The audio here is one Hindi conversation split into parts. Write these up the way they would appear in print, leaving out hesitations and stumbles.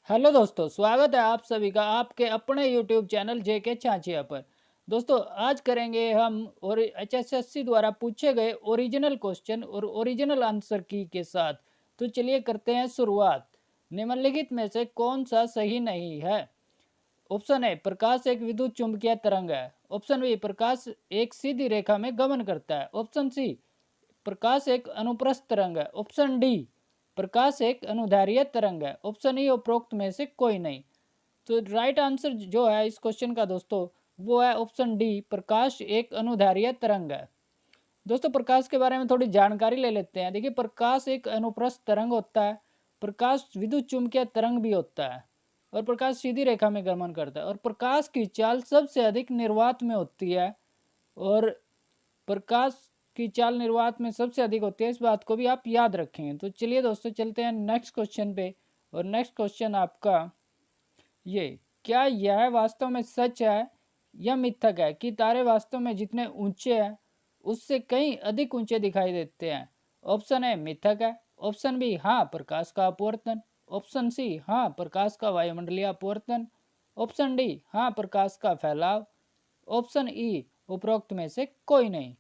हेलो दोस्तों, स्वागत है आप सभी का आपके अपने यूट्यूब चैनल जेके चाचिया पर। दोस्तों, आज करेंगे हम और एचएसएससी द्वारा पूछे गए ओरिजिनल क्वेश्चन और ओरिजिनल आंसर की के साथ। तो चलिए करते हैं शुरुआत। निम्नलिखित में से कौन सा सही नहीं है? ऑप्शन ए, प्रकाश एक विद्युत चुंबकीय तरंग है। ऑप्शन बी, प्रकाश एक सीधी रेखा में गमन करता है। ऑप्शन सी, प्रकाश एक अनुप्रस्थ तरंग है। ऑप्शन डी, प्रकाश एक अनुदैर्ध्य तरंग है। ऑप्शन ई, उपरोक्त में से कोई नहीं। तो राइट आंसर जो है इस क्वेश्चन का दोस्तों, वो है ऑप्शन डी, प्रकाश एक अनुदैर्ध्य तरंग है। दोस्तों, प्रकाश के बारे में थोड़ी जानकारी ले लेते हैं। देखिए, प्रकाश एक अनुप्रस्थ तरंग होता है, प्रकाश विद्युत चुंबकीय तरंग भी होता है, और प्रकाश सीधी रेखा में गमन करता है, और प्रकाश की चाल सबसे अधिक निर्वात में होती है, और प्रकाश की चाल निर्वात में सबसे अधिक होती है। इस बात को भी आप याद रखेंगे। तो चलिए दोस्तों, चलते हैं नेक्स्ट क्वेश्चन पे। और नेक्स्ट क्वेश्चन आपका ये, क्या यह वास्तव में सच है या मिथक है कि तारे वास्तव में जितने ऊंचे हैं उससे कहीं अधिक ऊंचे दिखाई देते हैं? ऑप्शन ए, मिथक है। ऑप्शन बी, हाँ, प्रकाश का अपवर्तन। ऑप्शन सी, हाँ, प्रकाश का वायुमंडलीय अपवर्तन। ऑप्शन डी, हाँ, प्रकाश का फैलाव। ऑप्शन ई, उपरोक्त में से कोई नहीं।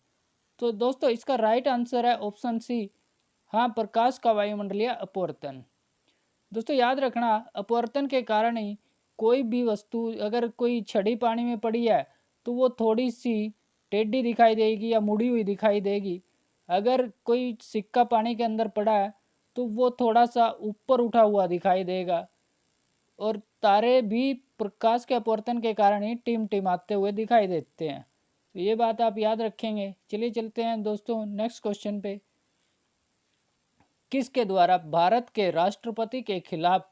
तो दोस्तों, इसका राइट आंसर है ऑप्शन सी, हाँ, प्रकाश का वायुमंडलीय अपवर्तन। दोस्तों, याद रखना, अपवर्तन के कारण ही कोई भी वस्तु, अगर कोई छड़ी पानी में पड़ी है तो वो थोड़ी सी टेढ़ी दिखाई देगी या मुड़ी हुई दिखाई देगी। अगर कोई सिक्का पानी के अंदर पड़ा है तो वो थोड़ा सा ऊपर उठा हुआ दिखाई देगा। और तारे भी प्रकाश के अपवर्तन के कारण ही टिमटिमाते हुए दिखाई देते हैं। तो ये बात आप याद रखेंगे। चलिए चलते हैं दोस्तों नेक्स्ट क्वेश्चन पे। किसके द्वारा भारत के राष्ट्रपति के खिलाफ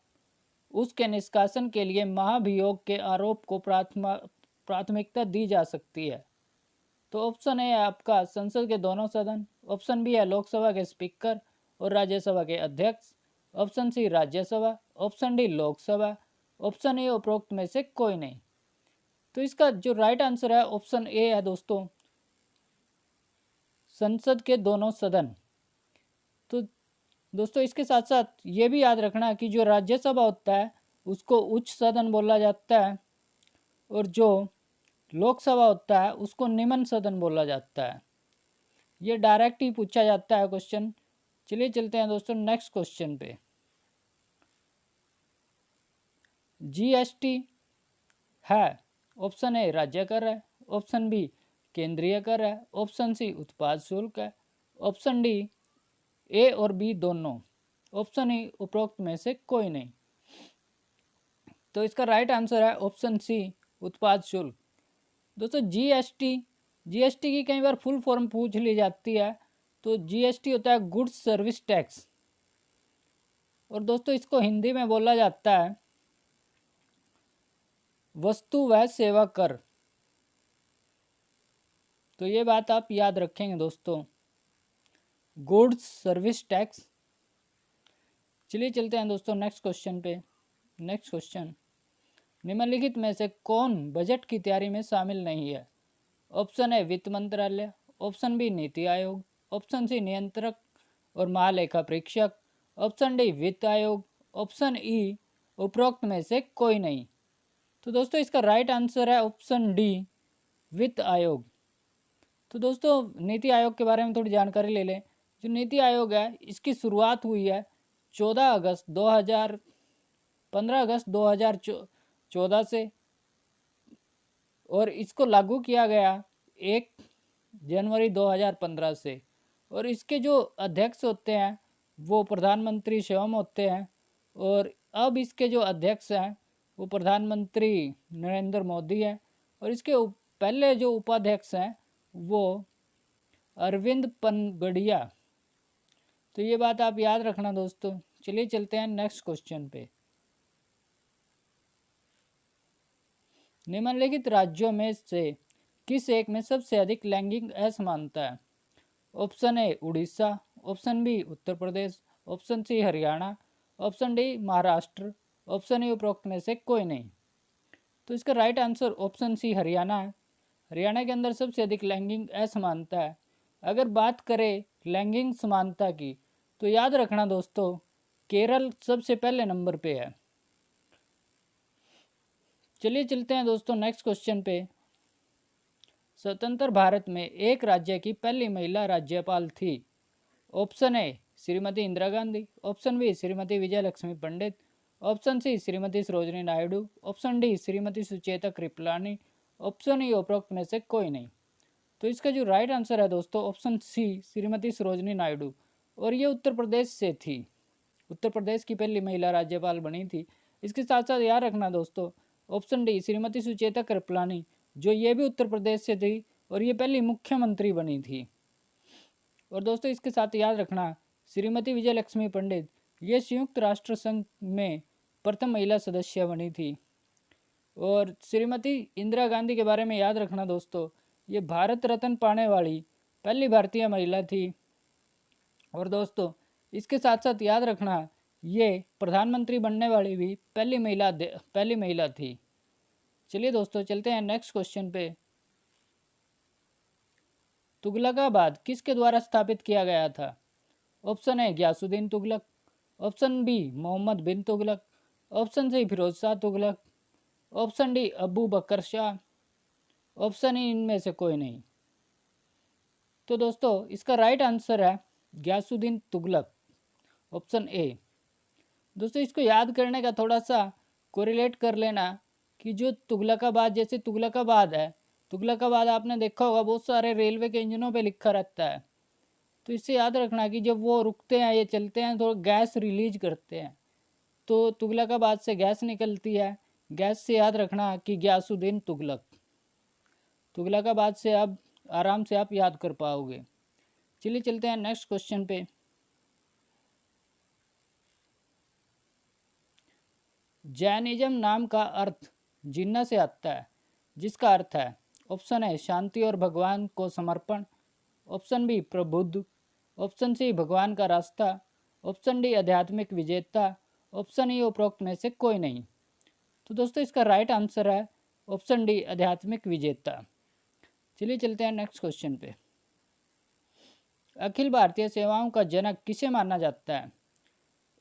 उसके निष्कासन के लिए महाभियोग के आरोप को प्राथमिकता दी जा सकती है? तो ऑप्शन ए है आपका संसद के दोनों सदन। ऑप्शन बी है लोकसभा के स्पीकर और राज्यसभा के अध्यक्ष। Option C, Rajya Sabha. Option D, Lok Sabha. Option A, उपरोक्त में से कोई नहीं। तो इसका जो राइट आंसर है ऑप्शन ए है दोस्तों, संसद के दोनों सदन। तो दोस्तों, इसके साथ साथ ये भी याद रखना कि जो राज्यसभा होता है उसको उच्च सदन बोला जाता है, और जो लोकसभा होता है उसको निम्न सदन बोला जाता है। ये डायरेक्ट ही पूछा जाता है क्वेश्चन। चलिए चलते हैं दोस्तों नेक्स्ट क्वेश्चन पे। जीएसटी है, ऑप्शन ए राज्य कर है। ऑप्शन बी, केंद्रीय कर है। ऑप्शन सी, उत्पाद शुल्क है। ऑप्शन डी, ए और बी दोनों। ऑप्शन ई, उपरोक्त में से कोई नहीं। तो इसका राइट आंसर है ऑप्शन सी, उत्पाद शुल्क। दोस्तों, जीएसटी की कई बार फुल फॉर्म पूछ ली जाती है। तो जीएसटी होता है गुड्स सर्विस टैक्स, और दोस्तों इसको हिंदी में बोला जाता है वस्तु व सेवा कर। तो ये बात आप याद रखेंगे दोस्तों, गुड्स सर्विस टैक्स। चलिए चलते हैं दोस्तों नेक्स्ट क्वेश्चन पे। नेक्स्ट क्वेश्चन, निम्नलिखित में से कौन बजट की तैयारी में शामिल नहीं है? ऑप्शन ए, वित्त मंत्रालय। Option B, NITI Aayog. Option C, नियंत्रक और महालेखा परीक्षक। ऑप्शन डी, वित्त आयोग। ऑप्शन ई, उपरोक्त में से कोई नहीं। तो दोस्तों, इसका राइट आंसर है ऑप्शन डी, वित्त आयोग। तो दोस्तों, नीति आयोग के बारे में थोड़ी जानकारी ले लें। जो नीति आयोग है इसकी शुरुआत हुई है 15 अगस्त 2014 से, और इसको लागू किया गया 1 जनवरी 2015 से। और इसके जो अध्यक्ष होते हैं वो प्रधानमंत्री स्वयं होते हैं, और अब इसके जो अध्यक्ष हैं वो प्रधानमंत्री नरेंद्र मोदी हैं, और इसके पहले जो उपाध्यक्ष हैं वो अरविंद पनगड़िया। तो ये बात आप याद रखना दोस्तों। चलिए चलते हैं नेक्स्ट क्वेश्चन पे। निम्नलिखित राज्यों में से किस एक में सबसे अधिक लैंगिक असमानता है? Option A, Orissa. Option B, Uttar Pradesh. Option C, Haryana. Option D, Maharashtra. Option A, उपरोक्त में से कोई नहीं। तो इसका right answer option C, Haryana है। हरियाणा के अंदर सबसे अधिक लैंगिक असमानता है। अगर बात करें लैंगिक समानता की, तो याद रखना दोस्तों, केरल सबसे पहले नंबर पे है। चलिए चलते हैं दोस्तों नेक्स्ट क्वेश्चन पे। स्वतंत्र भारत में एक राज्य की पहली महिला राज्यपाल थी। Option A Shrimati Indira Gandhi, option B Shrimati Vijaya Lakshmi Pandit, option C Shrimati Sarojini Naidu, option D Shrimati Sucheta Kripalani, option E उपरोक्त में से कोई नहीं। तो इसका जो राइट आंसर है दोस्तों ऑप्शन सी श्रीमती सरोजिनी नायडू, और ये उत्तर प्रदेश से थी। उत्तर प्रदेश की पहली महिला राज्यपाल बनी थी। इसके साथ साथ याद रखना दोस्तों ऑप्शन डी श्रीमती सुचेता कृपलानी, जो ये भी उत्तर प्रदेश से थी और ये पहली मुख्यमंत्री बनी थी। और दोस्तों इसके साथ याद रखना श्रीमती विजय लक्ष्मी पंडित, ये संयुक्त राष्ट्र संघ में प्रथम महिला सदस्य बनी थी। और श्रीमती इंदिरा गांधी के बारे में याद रखना दोस्तों, ये भारत रत्न पाने वाली पहली भारतीय महिला थी। और दोस्तों इसके साथ साथ याद रखना ये प्रधानमंत्री बनने वाली भी पहली महिला थी। चलिए दोस्तों चलते हैं नेक्स्ट क्वेश्चन पे। तुगलकाबाद किसके द्वारा स्थापित किया गया था? Option A Ghiyasuddin Tughlaq, option B Muhammad bin Tughlaq, option C Firoz Shah Tughlaq, option D Abu Bakr Shah, option E इनमें से कोई नहीं। तो दोस्तों इसका राइट आंसर है गयासुद्दीन तुगलक, ऑप्शन ए। दोस्तों इसको याद करने का थोड़ा सा कोरिलेट कर लेना कि जो तुगलकाबाद, जैसे तुगलकाबाद है, तुगलकाबाद आपने देखा होगा बहुत सारे रेलवे के इंजनों पे लिखा रहता है। तो इससे याद रखना कि जब वो रुकते हैं, ये चलते हैं तो गैस रिलीज करते हैं, तो तुगलकाबाद से गैस निकलती है। गैस से याद रखना कि गयासुद्दीन तुगलक। तुगलकाबाद से अब आराम से आप याद कर पाओगे। चलिए चलते हैं नेक्स्ट क्वेश्चन पे। जैनिज्म नाम का अर्थ जिन्ना से आता है, जिसका अर्थ है ऑप्शन है शांति और भगवान को समर्पण, ऑप्शन बी प्रबुद्ध, ऑप्शन सी भगवान का रास्ता, ऑप्शन डी आध्यात्मिक विजेता, ऑप्शन ई उपरोक्त में से कोई नहीं। तो दोस्तों इसका राइट आंसर है ऑप्शन डी आध्यात्मिक विजेता। चलिए चलते हैं नेक्स्ट क्वेश्चन पे। अखिल भारतीय सेवाओं का जनक किसे माना जाता है?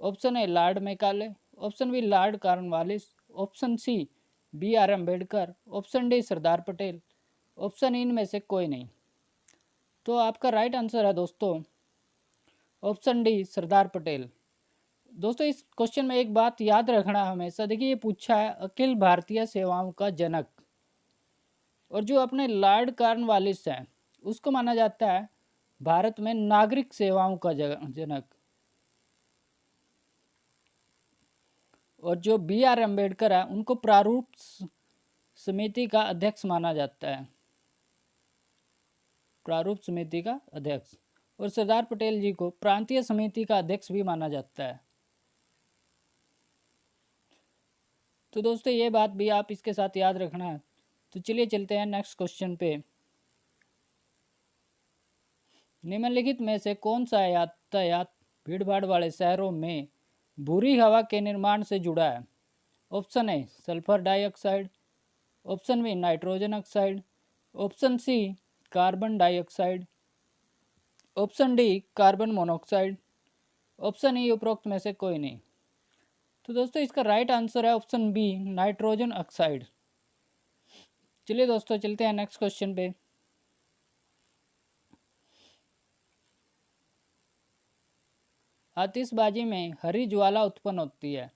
Option A lord Macaulay, option B lord Cornwallis, option C B R Ambedkar, option D Sardar Patel, option इनमें से कोई नहीं। तो आपका राइट आंसर है दोस्तों ऑप्शन डी सरदार पटेल। दोस्तों इस क्वेश्चन में एक बात याद रखना हमेशा, देखिए ये पूछा है अखिल भारतीय सेवाओं का जनक, और जो अपने लॉर्ड कॉर्नवालिस हैं उसको माना जाता है भारत में नागरिक सेवाओं का जनक, और जो बी आर अम्बेडकर है उनको प्रारूप समिति का अध्यक्ष माना जाता है, प्रारूप समिति का अध्यक्ष, और सरदार पटेल जी को प्रांतीय समिति का अध्यक्ष भी माना जाता है। तो दोस्तों ये बात भी आप इसके साथ याद रखना। तो चलिए चलते हैं नेक्स्ट क्वेश्चन पे। निम्नलिखित में से कौन सा यातायात भीड़ भाड़ वाले शहरों में बुरी हवा के निर्माण से जुड़ा है? Option A sulphur dioxide, option B nitrogen oxide, option C carbon dioxide, option D carbon monoxide, option E उपरोक्त में से कोई नहीं। तो दोस्तों इसका राइट आंसर है ऑप्शन बी नाइट्रोजन ऑक्साइड। चलिए दोस्तों चलते हैं नेक्स्ट क्वेश्चन पे। आतिशबाजी में हरी ज्वाला उत्पन्न होती है।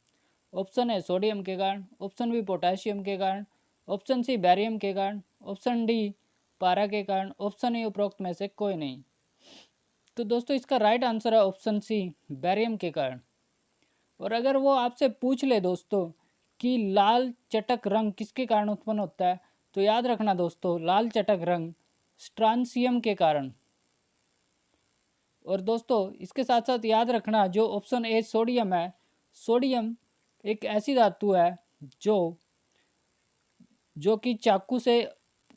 ऑप्शन है सोडियम के कारण, ऑप्शन बी पोटेशियम के कारण, ऑप्शन सी बैरियम के कारण, ऑप्शन डी पारा के कारण, ऑप्शन ए उपरोक्त में से कोई नहीं। तो दोस्तों इसका राइट आंसर है ऑप्शन सी बैरियम के कारण। और अगर वो आपसे पूछ ले दोस्तों कि लाल चटक रंग किसके कारण उत्पन्न होता है, तो याद रखना दोस्तों लाल चटक रंग स्ट्रांसियम के कारण। और दोस्तों इसके साथ साथ याद रखना जो ऑप्शन ए सोडियम है, सोडियम एक ऐसी धातु है जो कि चाकू से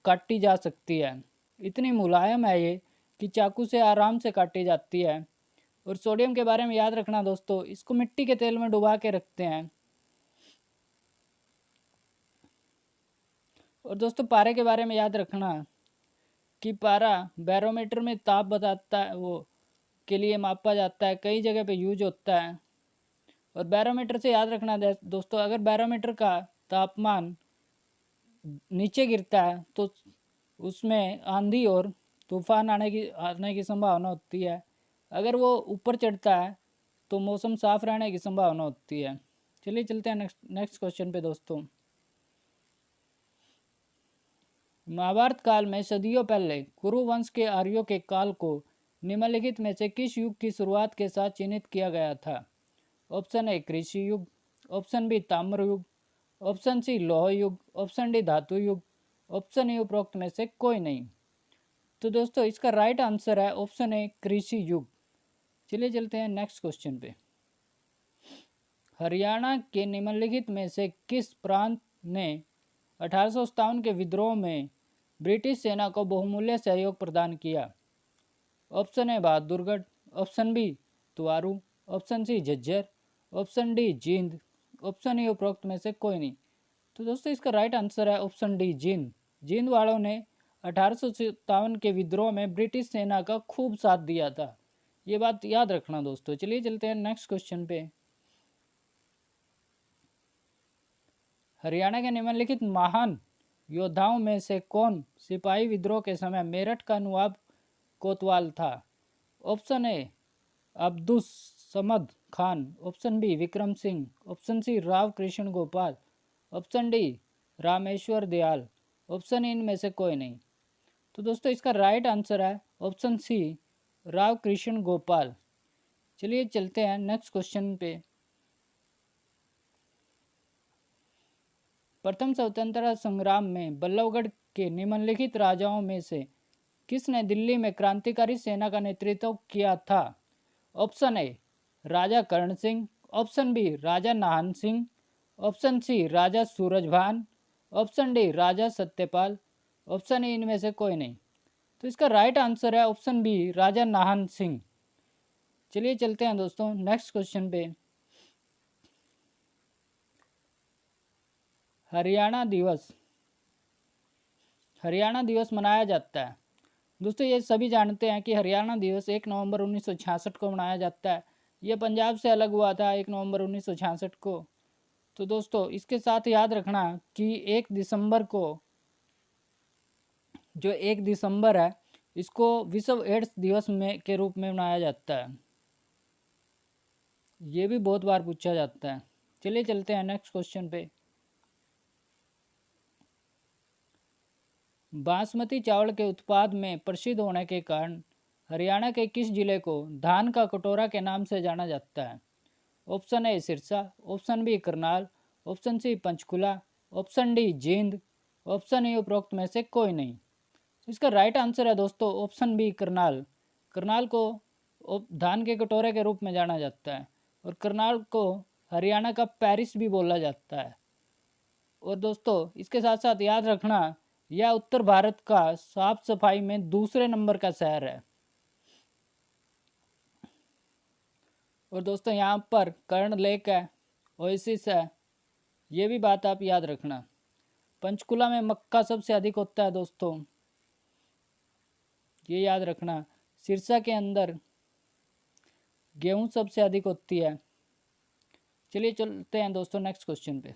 काटी जा सकती है। इतनी मुलायम है ये कि चाकू से आराम से काटी जाती है। और सोडियम के बारे में याद रखना दोस्तों, इसको मिट्टी के तेल में डुबा के रखते हैं। और दोस्तों पारे के बारे में याद रखना कि पारा बैरोमीटर में ताप बताता है, वो के लिए मापा जाता है, कई जगह पे यूज होता है। और बैरोमीटर से याद रखना दोस्तों, अगर बैरोमीटर का तापमान नीचे गिरता है तो उसमें आंधी और तूफान आने की संभावना होती है। अगर वो ऊपर चढ़ता है तो मौसम साफ रहने की संभावना होती है। चलिए चलते हैं नेक्स्ट क्वेश्चन पे दोस्तों। महाभारत काल में सदियों पहले कुरु वंश के आर्यों के काल को निम्नलिखित में से किस युग की शुरुआत के साथ चिन्हित किया गया था? ऑप्शन ए कृषि युग, ऑप्शन बी ताम्र युग, ऑप्शन सी लौह युग, ऑप्शन डी धातु युग, ऑप्शन ए उपरोक्त में से कोई नहीं। तो दोस्तों इसका राइट आंसर है ऑप्शन ए कृषि युग। चलिए चलते हैं नेक्स्ट क्वेश्चन पे। हरियाणा के निम्नलिखित में से किस प्रांत ने 1857 के विद्रोह में ब्रिटिश सेना को बहुमूल्य सहयोग प्रदान किया? Option A Bahadurgarh, option B Taoru, option C Jhajjar, option D Jind, option A उपरोक्त में से कोई नहीं। तो दोस्तों इसका राइट आंसर है ऑप्शन डी जींद। जींद वालों ने 1857 के विद्रोह में ब्रिटिश सेना का खूब साथ दिया था, ये बात याद रखना दोस्तों। चलिए चलते हैं नेक्स्ट क्वेश्चन पे। हरियाणा के निम्नलिखित महान योद्धाओं में से कौन सिपाही विद्रोह के समय मेरठ का नवाब कोतवाल था? Option A Abdus Samad Khan, option B Vikram Singh, option C Rao Krishna Gopal, option D Rameshwar Dayal, option इनमें से कोई नहीं। तो दोस्तों इसका राइट आंसर है ऑप्शन सी राव कृष्ण गोपाल। चलिए चलते हैं नेक्स्ट क्वेश्चन पे। प्रथम स्वतंत्रता संग्राम में बल्लभगढ़ के निम्नलिखित राजाओं में से किसने दिल्ली में क्रांतिकारी सेना का नेतृत्व किया था? Option A Raja Karan Singh, option B Raja Nahan Singh, option C Raja Surajbhan, option D Raja Satyapal, option A इनमें से कोई नहीं। तो इसका राइट आंसर है ऑप्शन बी राजा नाहन सिंह। चलिए चलते हैं दोस्तों नेक्स्ट क्वेश्चन पे। हरियाणा दिवस मनाया जाता है। दोस्तों ये सभी जानते हैं कि हरियाणा दिवस 1 नवंबर 1966 को मनाया जाता है। ये पंजाब से अलग हुआ था 1 नवंबर 1966 को। तो दोस्तों इसके साथ याद रखना कि 1 दिसंबर को जो 1 दिसंबर है इसको विश्व एड्स दिवस में के रूप में मनाया जाता है। ये भी बहुत बार पूछा जाता है। चलिए चलते हैं नेक्स्ट क्वेश्चन पे। बासमती चावल के उत्पाद में प्रसिद्ध होने के कारण हरियाणा के किस जिले को धान का कटोरा के नाम से जाना जाता है? Option A Sirsa, option B Karnal, option C Panchkula, option D Jind, option A उपरोक्त में से कोई नहीं। इसका राइट आंसर है दोस्तों ऑप्शन बी करनाल। करनाल को धान के कटोरे के रूप में जाना जाता है और करनाल को हरियाणा का पेरिस भी बोला जाता है। और दोस्तों इसके साथ साथ याद रखना यह उत्तर भारत का साफ सफाई में दूसरे नंबर का शहर है। और दोस्तों यहाँ पर कर्ण लेक है, ओएसिस है, ये भी बात आप याद रखना। पंचकुला में मक्का सबसे अधिक होता है दोस्तों, ये याद रखना। सिरसा के अंदर गेहूं सबसे अधिक होती है। चलिए चलते हैं दोस्तों नेक्स्ट क्वेश्चन पे।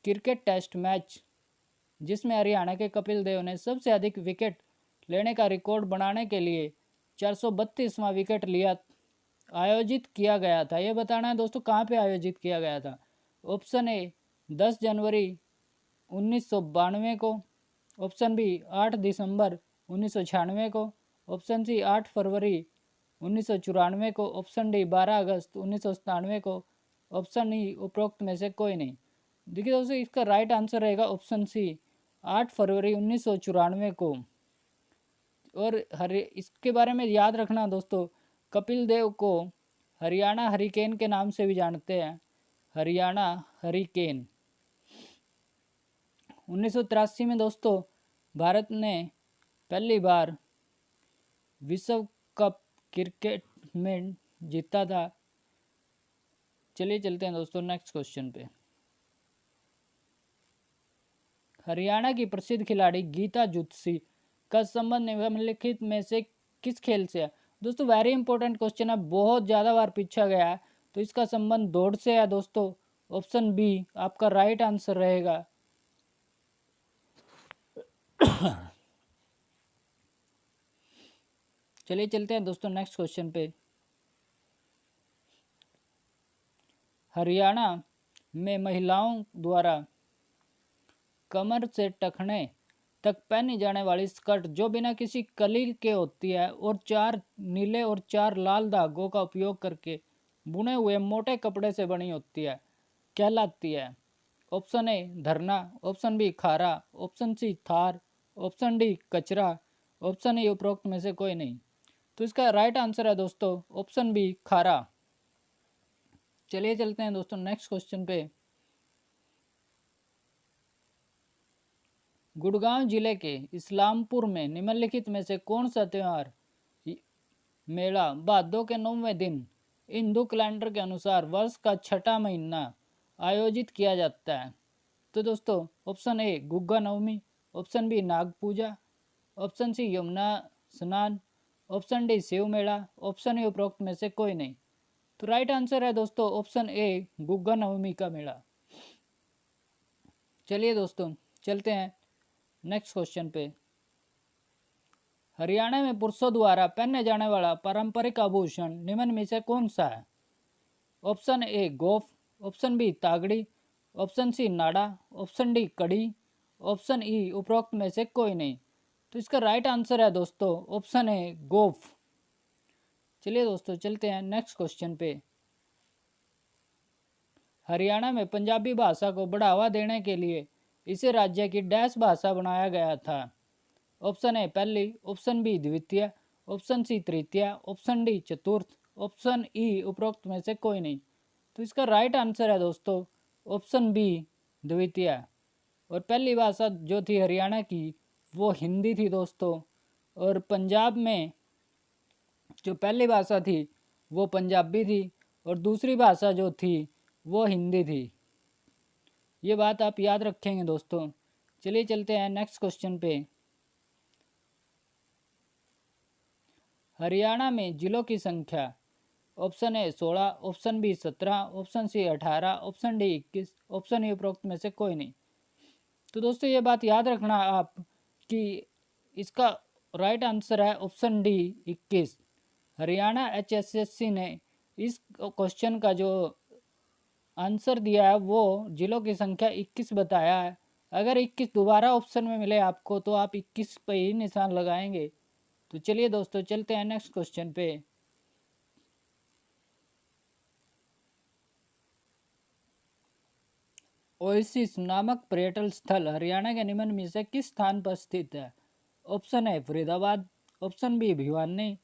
क्रिकेट टेस्ट मैच जिसमें हरियाणा के कपिल देव ने सबसे अधिक विकेट लेने का रिकॉर्ड बनाने के लिए 432वां विकेट लिया आयोजित किया गया था, ये बताना है दोस्तों कहाँ पे आयोजित किया गया था। ऑप्शन ए 10 जनवरी 1992 को, ऑप्शन बी 8 दिसंबर 1996 को, ऑप्शन सी 8 फरवरी 1994 को, ऑप्शन डी 12 अगस्त 1997 को, ऑप्शन ई उपरोक्त में से कोई नहीं। देखिए दोस्तों इसका राइट आंसर रहेगा ऑप्शन सी 8 फरवरी 1994 को। और इसके बारे में याद रखना दोस्तों, कपिल देव को हरियाणा हरिकेन के नाम से भी जानते हैं, हरियाणा हरिकेन। 1983 में दोस्तों भारत ने पहली बार विश्व कप क्रिकेट में जीता था। चलिए चलते हैं दोस्तों नेक्स्ट क्वेश्चन पे। हरियाणा की प्रसिद्ध खिलाड़ी गीता जुत्सी का संबंध निम्नलिखित में से किस खेल से है? दोस्तों वेरी इंपॉर्टेंट क्वेश्चन है, बहुत ज़्यादा बार पूछा गया है, तो इसका संबंध दौड़ से है दोस्तों। ऑप्शन बी आपका राइट आंसर रहेगा। चलिए चलते हैं दोस्तों नेक्स्ट क्वेश्चन पे। हरियाणा में महिलाओं द्वारा कमर से टखने तक पहनी जाने वाली स्कर्ट जो बिना किसी कली के होती है और 4 नीले और 4 लाल धागों का उपयोग करके बुने हुए मोटे कपड़े से बनी होती है, कहलाती है। ऑप्शन ए धरना, ऑप्शन बी खारा, option C Thar, option D कचरा, ऑप्शन ए उपरोक्त में से कोई नहीं। तो इसका राइट आंसर है दोस्तों ऑप्शन बी खारा। चलिए चलते हैं दोस्तों नेक्स्ट क्वेश्चन पे। गुड़गांव जिले के इस्लामपुर में निम्नलिखित में से कौन सा त्यौहार मेला भादों के 9वें दिन हिंदू कैलेंडर के अनुसार वर्ष का छठा महीना आयोजित किया जाता है? तो दोस्तों option A Gugga Navami, option B Nag Puja, option C Yamuna स्नान, ऑप्शन डी शिव मेला, ऑप्शन ए उपरोक्त में से कोई नहीं। तो राइट आंसर है दोस्तों ऑप्शन ए गुग्गा नवमी का मेला। चलिए दोस्तों चलते हैं नेक्स्ट क्वेश्चन पे। हरियाणा में पुरुषों द्वारा पहने जाने वाला पारंपरिक आभूषण निम्न में से कौन सा है? ऑप्शन ए गोफ, ऑप्शन बी तागड़ी, ऑप्शन सी नाड़ा, ऑप्शन डी कड़ी, ऑप्शन ई उपरोक्त में से कोई नहीं। तो इसका राइट आंसर है दोस्तों ऑप्शन ए गोफ। चलिए दोस्तों चलते हैं नेक्स्ट क्वेश्चन पे। हरियाणा में पंजाबी भाषा को बढ़ावा देने के लिए इसे राज्य की डैश भाषा बनाया गया था? ऑप्शन ए पहली, ऑप्शन बी द्वितीय, ऑप्शन सी तृतीय, ऑप्शन डी चतुर्थ, ऑप्शन ई उपरोक्त में से कोई नहीं। तो इसका राइट आंसर है दोस्तों ऑप्शन बी द्वितीय। और पहली भाषा जो थी हरियाणा की वो हिंदी थी दोस्तों, और पंजाब में जो पहली भाषा थी वो पंजाबी थी और दूसरी भाषा जो थी वो हिंदी थी। ये बात आप याद रखेंगे दोस्तों। चलिए चलते हैं नेक्स्ट क्वेश्चन पे। हरियाणा में जिलों की संख्या option A 16, option B 17, option C 18, option D 21, option A उपरोक्त में से कोई नहीं। तो दोस्तों ये बात याद रखना आप कि इसका राइट आंसर है ऑप्शन डी 21। हरियाणा HSSC ने इस क्वेश्चन का जो आंसर दिया है वो जिलों की संख्या 21 बताया है। अगर 21 दोबारा ऑप्शन में मिले आपको तो आप 21 पे ही निशान लगाएंगे। तो चलिए दोस्तों चलते हैं नेक्स्ट क्वेश्चन पे। ओएसिस नामक पर्यटन स्थल हरियाणा के निम्न में से किस स्थान पर स्थित है? Option A Faridabad, option B Bhiwani,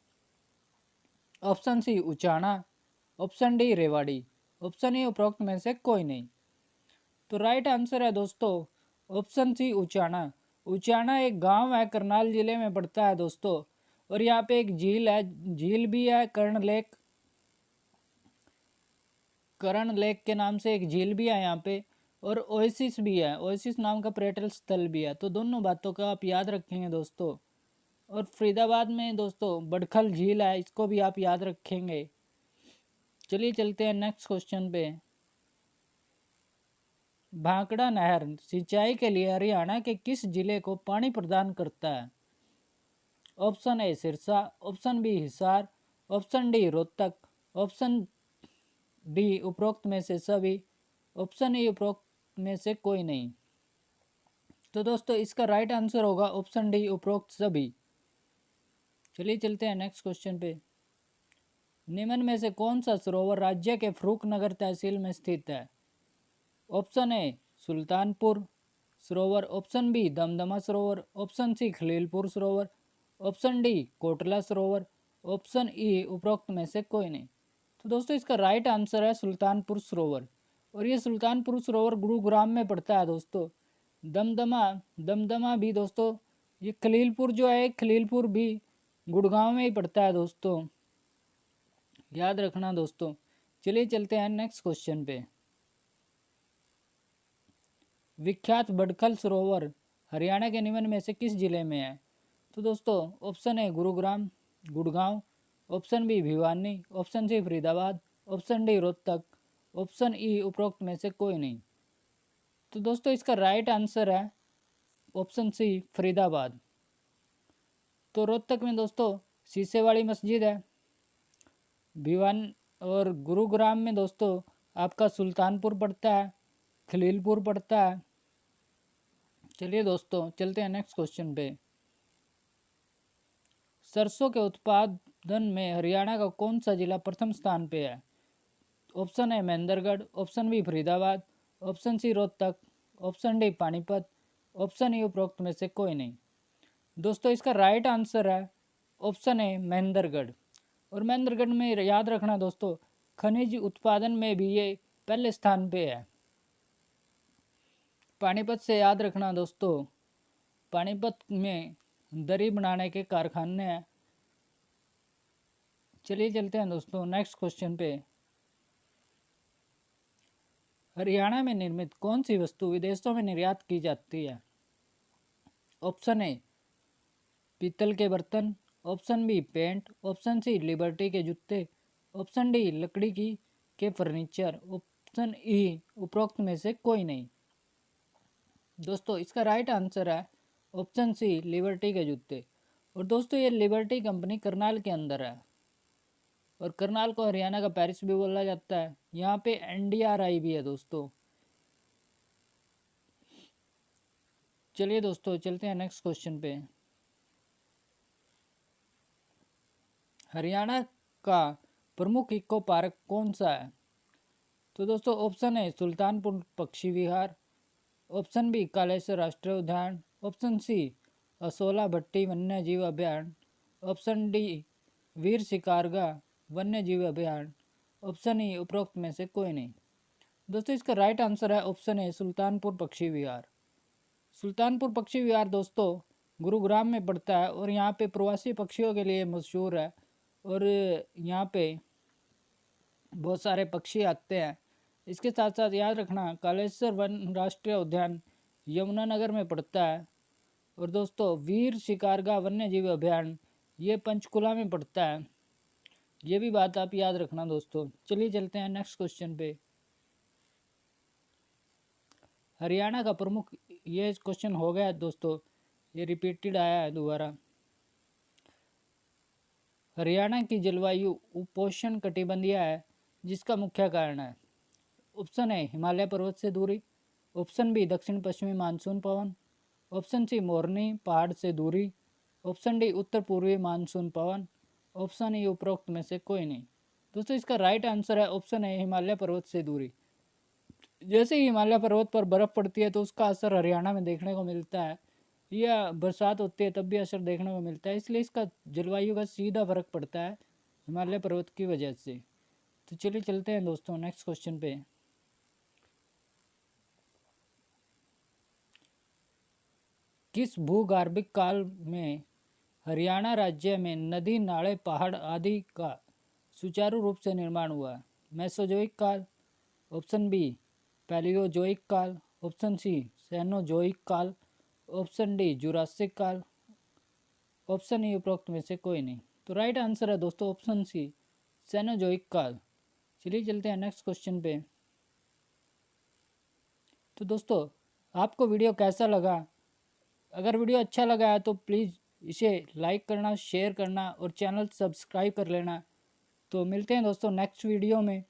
option C Uchana, option D Rewari, option A उपरोक्त में से कोई नहीं। तो राइट आंसर है दोस्तों ऑप्शन सी उचाना। उचाना एक गांव है, करनाल जिले में पड़ता है दोस्तों। और यहाँ पे एक झील है, झील भी है कर्ण लेक के नाम से एक झील भी है यहाँ पे, और ओएसिस भी है, ओएसिस नाम का पर्यटन स्थल भी है। तो दोनों बातों का आप याद रखेंगे दोस्तों। और फरीदाबाद में दोस्तों बड़खल झील है, इसको भी आप याद रखेंगे। चलिए चलते हैं नेक्स्ट क्वेश्चन पे। भांकड़ा नहर सिंचाई के लिए हरियाणा के किस जिले को पानी प्रदान करता है? Option A Sirsa, option B Hisar, option D Rohtak, option D उपरोक्त में से सभी, ऑप्शन ए उपरोक्त में से कोई नहीं। तो दोस्तों इसका राइट आंसर होगा ऑप्शन डी उपरोक्त सभी। चलिए चलते हैं नेक्स्ट क्वेश्चन पे। निम्न में से कौन सा सरोवर राज्य के फरूखनगर तहसील में स्थित है? ऑप्शन ए सुल्तानपुर सरोवर, ऑप्शन बी दमदमा सरोवर, ऑप्शन सी खलीलपुर सरोवर, ऑप्शन डी कोटला सरोवर, ऑप्शन ई उपरोक्त में से कोई नहीं। तो दोस्तों इसका राइट आंसर है सुल्तानपुर सरोवर। और ये सुल्तानपुर सरोवर गुरुग्राम में पड़ता है दोस्तों। दमदमा भी दोस्तों, ये खलीलपुर जो है खलीलपुर भी गुड़गांव में ही पड़ता है दोस्तों, याद रखना दोस्तों। चलिए चलते हैं नेक्स्ट क्वेश्चन पे। विख्यात बड़खल सरोवर हरियाणा के निम्न में से किस जिले में है? तो दोस्तों option A Gurugram Gurgaon, option B Bhiwani, option C Faridabad, option D Rohtak, option E उपरोक्त में से कोई नहीं। तो दोस्तों इसका राइट आंसर है ऑप्शन सी फरीदाबाद। तो रोहतक में दोस्तों शीशे वाली मस्जिद है। भिवान और गुरुग्राम में दोस्तों आपका सुल्तानपुर पड़ता है, खलीलपुर पड़ता है। चलिए दोस्तों चलते हैं नेक्स्ट क्वेश्चन पे। सरसों के उत्पादन में हरियाणा का कौन सा जिला प्रथम स्थान पे है? ऑप्शन है Mahendragarh, option B Faridabad, option C Rohtak, option D Panipat, option E उपरोक्त में से कोई नहीं। दोस्तों इसका राइट आंसर है ऑप्शन है महेंद्रगढ़। और महेंद्रगढ़ में याद रखना दोस्तों, खनिज उत्पादन में भी ये पहले स्थान पे है। पानीपत से याद रखना दोस्तों, पानीपत में दरी बनाने के कारखाने हैं। चलिए चलते हैं दोस्तों नेक्स्ट क्वेश्चन पे। हरियाणा में निर्मित कौन सी वस्तु विदेशों में निर्यात की जाती है? ऑप्शन ए पीतल के बर्तन, option B paint, option C Liberty के जूते, ऑप्शन डी लकड़ी की के फर्नीचर, ऑप्शन ई उपरोक्त में से कोई नहीं। दोस्तों इसका राइट आंसर है ऑप्शन सी लिबर्टी के जूते। और दोस्तों ये लिबर्टी कंपनी करनाल के अंदर है। और करनाल को हरियाणा का पेरिस भी बोला जाता है। यहाँ पे NDRI भी है दोस्तों। चलिए दोस्तों चलते हैं नेक्स्ट क्वेश्चन पे। हरियाणा का प्रमुख इको पार्क कौन सा है? तो दोस्तों ऑप्शन है सुल्तानपुर पक्षी विहार, ऑप्शन बी कालेश्वर राष्ट्रीय उद्यान, ऑप्शन सी असोला भट्टी वन्य जीव अभ्यारण्य, ऑप्शन डी वीर शिकारगा वन्य जीव अभ्यारण्य, ऑप्शन ई उपरोक्त में से कोई नहीं। दोस्तों इसका राइट आंसर है ऑप्शन ए सुल्तानपुर पक्षी विहार। सुल्तानपुर पक्षी विहार दोस्तों गुरुग्राम में पड़ता है और यहाँ पे प्रवासी पक्षियों के लिए मशहूर है। और यहाँ पे बहुत सारे पक्षी आते हैं। इसके साथ साथ याद रखना कालेश्वर वन राष्ट्रीय उद्यान यमुनानगर में पड़ता है। और दोस्तों वीर शिकारगा वन्य जीव अभ्यारण्य ये पंचकुला में पड़ता है। ये भी बात आप याद रखना दोस्तों। चलिए चलते हैं नेक्स्ट क्वेश्चन पे। हरियाणा का प्रमुख, ये क्वेश्चन हो गया दोस्तों, ये रिपीटेड आया है दोबारा। हरियाणा की जलवायु उपोष्ण कटिबंधीय है जिसका मुख्य कारण है? ऑप्शन ए हिमालय पर्वत से दूरी, ऑप्शन बी दक्षिण पश्चिमी मानसून पवन, ऑप्शन सी मोरनी पहाड़ से दूरी, ऑप्शन डी उत्तर पूर्वी मानसून पवन, ऑप्शन ई उपरोक्त में से कोई नहीं। दोस्तों इसका राइट आंसर है ऑप्शन ए हिमालय पर्वत से दूरी। जैसे ही हिमालय पर्वत पर बर्फ़ पड़ती है तो उसका असर हरियाणा में देखने को मिलता है, या बरसात होती है तब भी असर देखने को मिलता है। इसलिए इसका जलवायु का सीधा फर्क पड़ता है हिमालय पर्वत की वजह से। तो चलिए चलते हैं दोस्तों नेक्स्ट क्वेश्चन पे। किस भूगर्भिक काल में हरियाणा राज्य में नदी नाले पहाड़ आदि का सुचारू रूप से निर्माण हुआ? मेसोजोइक काल, ऑप्शन बी पैलियोजोइक काल, ऑप्शन सी सेनोजोइक काल, ऑप्शन डी जुरासिक काल, ऑप्शन ई उपरोक्त में से कोई नहीं। तो राइट आंसर है दोस्तों ऑप्शन सी सेनोजोइक काल। चलिए चलते हैं नेक्स्ट क्वेश्चन पे। तो दोस्तों आपको वीडियो कैसा लगा? अगर वीडियो अच्छा लगा है तो प्लीज़ इसे लाइक करना, शेयर करना और चैनल सब्सक्राइब कर लेना। तो मिलते हैं दोस्तों नेक्स्ट वीडियो में।